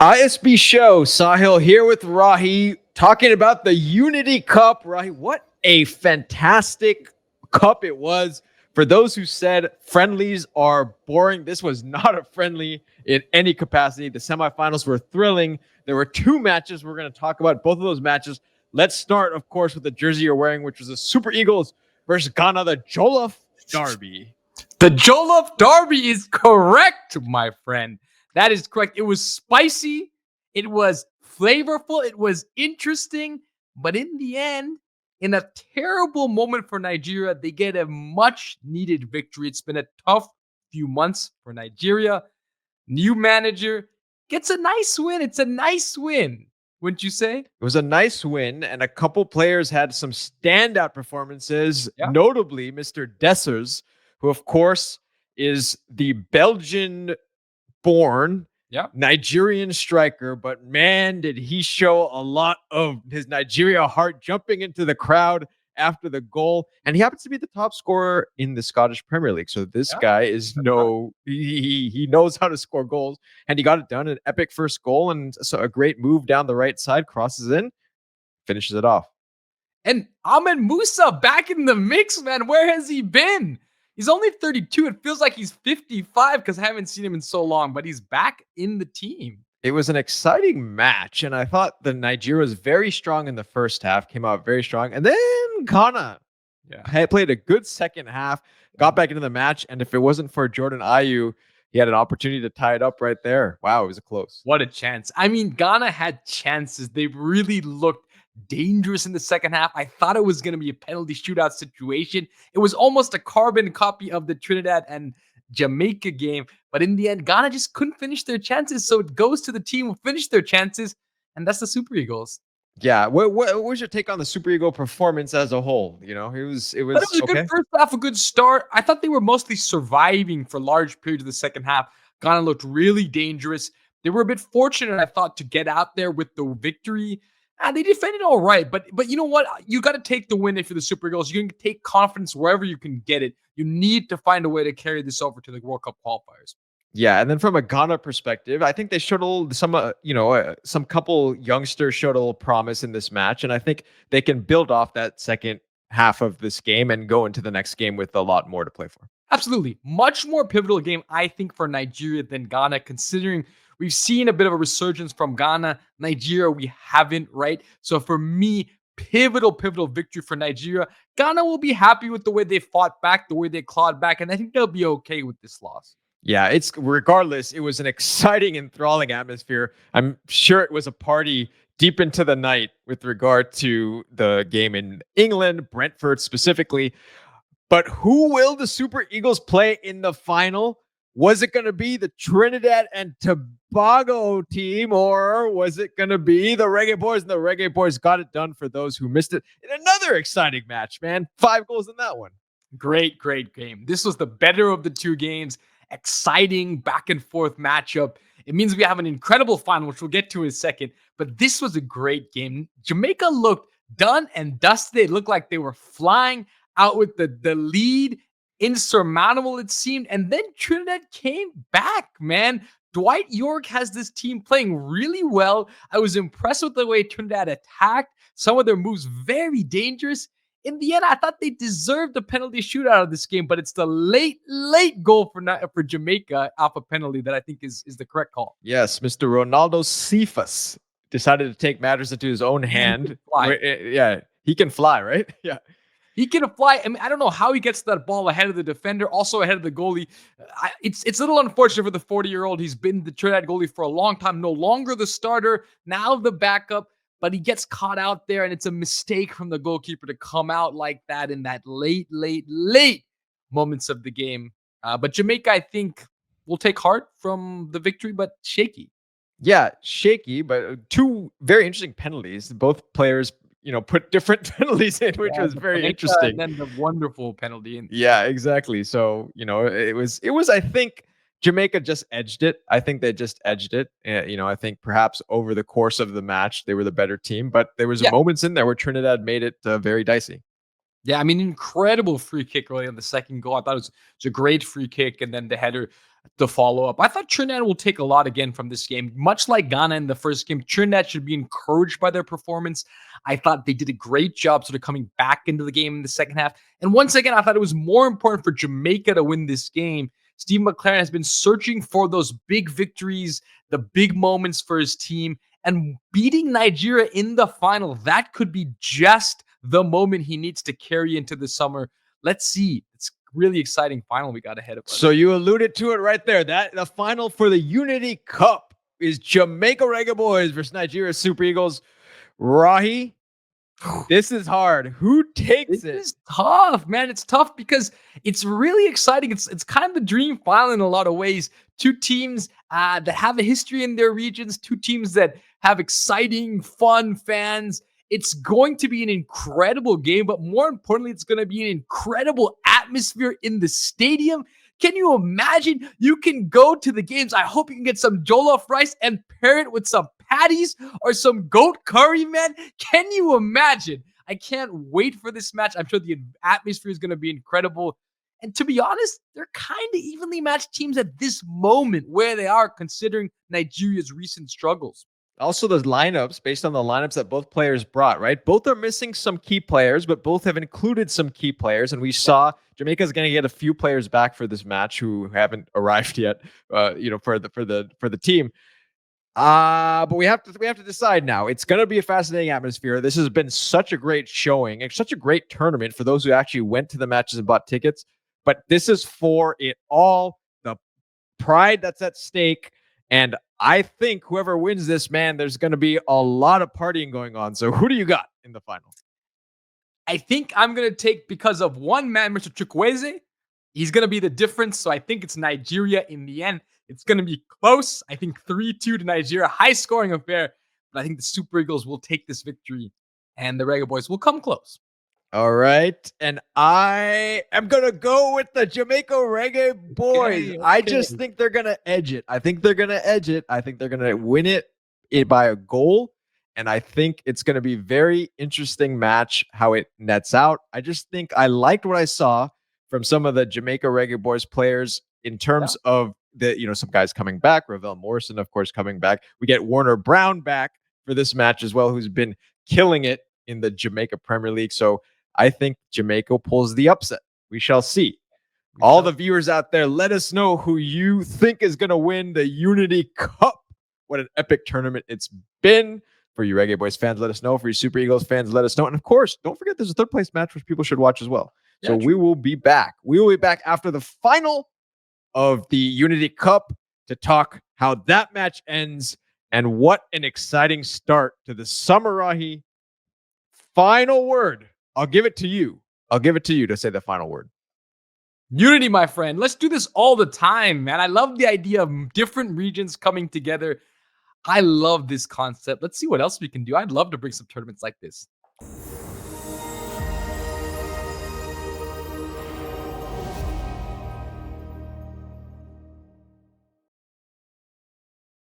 ISB show, Sahil here with Rahi, talking about the Unity Cup. Rahi, what a fantastic cup it was. For those who said friendlies are boring, this was not a friendly in any capacity. The semifinals were thrilling. There were two matches we're going to talk about, both of those matches. Let's start, of course, with the jersey you're wearing, which was the Super Eagles versus Ghana, the Jollof Derby. The Jollof Derby is correct, my friend. That is correct. It was spicy. It was flavorful. It was interesting. But in the end, in a terrible moment for Nigeria, they get a much needed victory. It's been a tough few months for Nigeria. New manager gets a nice win. It's a nice win, wouldn't you say? It was a nice win, and a couple players had some standout performances, Yeah. notably Mr. Dessers, who, of course, is the Belgian-born Nigerian striker, but man, did he show a lot of his Nigeria heart jumping into the crowd after the goal. And he happens to be the top scorer in the Scottish Premier League. So this guy is he knows how to score goals, and he got it done. An epic first goal, and so a great move down the right side, crosses in, finishes it off. And Ahmed Musa back in the mix, man. Where has he been? He's only 32. It feels like he's 55 because I haven't seen him in so long, but he's back in the team. It was an exciting match, and I thought the Nigeria was very strong in the first half, came out very strong, and then Ghana had played a good second half, got back into the match, and if it wasn't for Jordan Ayew, he had an opportunity to tie it up right there. Wow, it was close. What a chance. I mean, Ghana had chances. They really looked dangerous in the second half. I thought it was going to be a penalty shootout situation. It was almost a carbon copy of the Trinidad and Jamaica game, but in the end, Ghana just couldn't finish their chances. So it goes to the team who finished their chances, and that's the Super Eagles. Yeah, what was your take on the Super Eagle performance as a whole? You know, it was a good first half, a good start. I thought they were mostly surviving for large periods of the second half. Ghana looked really dangerous. They were a bit fortunate, I thought, to get out there with the victory. They defended all right, but you know what? You got to take the win if you're the Super Eagles. You can take confidence wherever you can get it. You need to find a way to carry this over to the World Cup qualifiers. Yeah, and then from a Ghana perspective, I think they showed some couple youngsters showed a little promise in this match, and I think they can build off that second half of this game and go into the next game with a lot more to play for. Absolutely. Much more pivotal game, I think, for Nigeria than Ghana, considering we've seen a bit of a resurgence from Ghana. Nigeria, we haven't, right? So for me, pivotal victory for Nigeria. Ghana will be happy with the way they fought back, the way they clawed back, and I think they'll be okay with this loss. Yeah, it's regardless, it was an exciting, enthralling atmosphere. I'm sure it was a party deep into the night with regard to the game in England, Brentford specifically. But who will the Super Eagles play in the final? Was it going to be the Trinidad and Tobago team, or was it going to be the Reggae Boyz? And the Reggae Boyz got it done for those who missed it in another exciting match, man. 5 goals in that one. Great game. This was the better of the two games. Exciting back and forth matchup. It means we have an incredible final, which we'll get to in a second. But this was a great game. Jamaica looked done and dusted. It looked like they were flying out with the lead. Insurmountable, it seemed. And then Trinidad came back, man. Dwight York has this team playing really well. I was impressed with the way Trinidad attacked. Some of their moves very dangerous. In the end, I thought they deserved a penalty shootout of this game, but it's the late goal for Jamaica off a penalty that I think is the correct call. Yes, Mr. Ronaldo Cephas decided to take matters into his own hand. Yeah, he can fly, right? Yeah. He can fly. I mean, I don't know how he gets that ball ahead of the defender, also ahead of the goalie. It's a little unfortunate for the 40-year-old. He's been the Trinidad goalie for a long time, no longer the starter, now the backup. But he gets caught out there, and it's a mistake from the goalkeeper to come out like that in that late moments of the game. But Jamaica, I think, will take heart from the victory, but shaky. Yeah, shaky, but two very interesting penalties. Both players, put different penalties in, which was very interesting. And then the wonderful penalty. Yeah, exactly. So, it was, I think, Jamaica just edged it. I think they just edged it. I think perhaps over the course of the match, they were the better team, but there was moments in there where Trinidad made it very dicey. Yeah, I mean, incredible free kick early on the second goal. I thought it was a great free kick, and then the header to follow up. I thought Trinidad will take a lot again from this game. Much like Ghana in the first game, Trinidad should be encouraged by their performance. I thought they did a great job sort of coming back into the game in the second half. And once again, I thought it was more important for Jamaica to win this game. Steve McLaren has been searching for those big victories, the big moments for his team, and beating Nigeria in the final. That could be just the moment he needs to carry into the summer. Let's see. It's really exciting final we got ahead of us. So you alluded to it right there. That the final for the Unity Cup is Jamaica Reggae Boyz versus Nigeria Super Eagles. Rahi, this is hard. Who takes it? It's tough, man. It's tough because it's really exciting. It's kind of the dream final in a lot of ways. Two teams that have a history in their regions, two teams that have exciting, fun fans. It's going to be an incredible game, but more importantly, it's going to be an incredible atmosphere in the stadium. Can you imagine? You can go to the games. I hope you can get some jollof rice and pair it with some patties or some goat curry, man. Can you imagine? I can't wait for this match. I'm sure the atmosphere is going to be incredible. And to be honest, they're kind of evenly matched teams at this moment where they are, considering Nigeria's recent struggles. Also, those lineups, based on the lineups that both players brought, right? Both are missing some key players, but both have included some key players. And we saw Jamaica's going to get a few players back for this match who haven't arrived yet, for the team. But we have to decide now. It's going to be a fascinating atmosphere. This has been such a great showing and such a great tournament for those who actually went to the matches and bought tickets. But this is for it all, the pride that's at stake. And I think whoever wins this, man, there's going to be a lot of partying going on. So who do you got in the final? I think I'm going to take, because of one man, Mr. Chukwueze. He's going to be the difference. So I think it's Nigeria in the end. It's going to be close. I think 3-2 to Nigeria. High scoring affair. But I think the Super Eagles will take this victory and the Reggae Boyz will come close. All right. And I am going to go with the Jamaica Reggae Boyz. Okay. I just think they're going to edge it. I think they're going to edge it. I think they're going to win it by a goal. And I think it's going to be a very interesting match how it nets out. I just think I liked what I saw from some of the Jamaica Reggae Boyz players in terms of some guys coming back. Ravel Morrison, of course, coming back. We get Warner Brown back for this match as well, who's been killing it in the Jamaica Premier League. So I think Jamaica pulls the upset. We shall see. All the viewers out there, let us know who you think is going to win the Unity Cup. What an epic tournament it's been. For you Reggae Boyz fans, let us know. For you Super Eagles fans, let us know. And of course, don't forget there's a third place match which people should watch as well. So we will be back. We will be back after the final of the Unity Cup to talk how that match ends and what an exciting start to the Summer Rahi. Final word. I'll give it to you. I'll give it to you to say the final word. Unity, my friend. Let's do this all the time, man. I love the idea of different regions coming together. I love this concept. Let's see what else we can do. I'd love to bring some tournaments like this.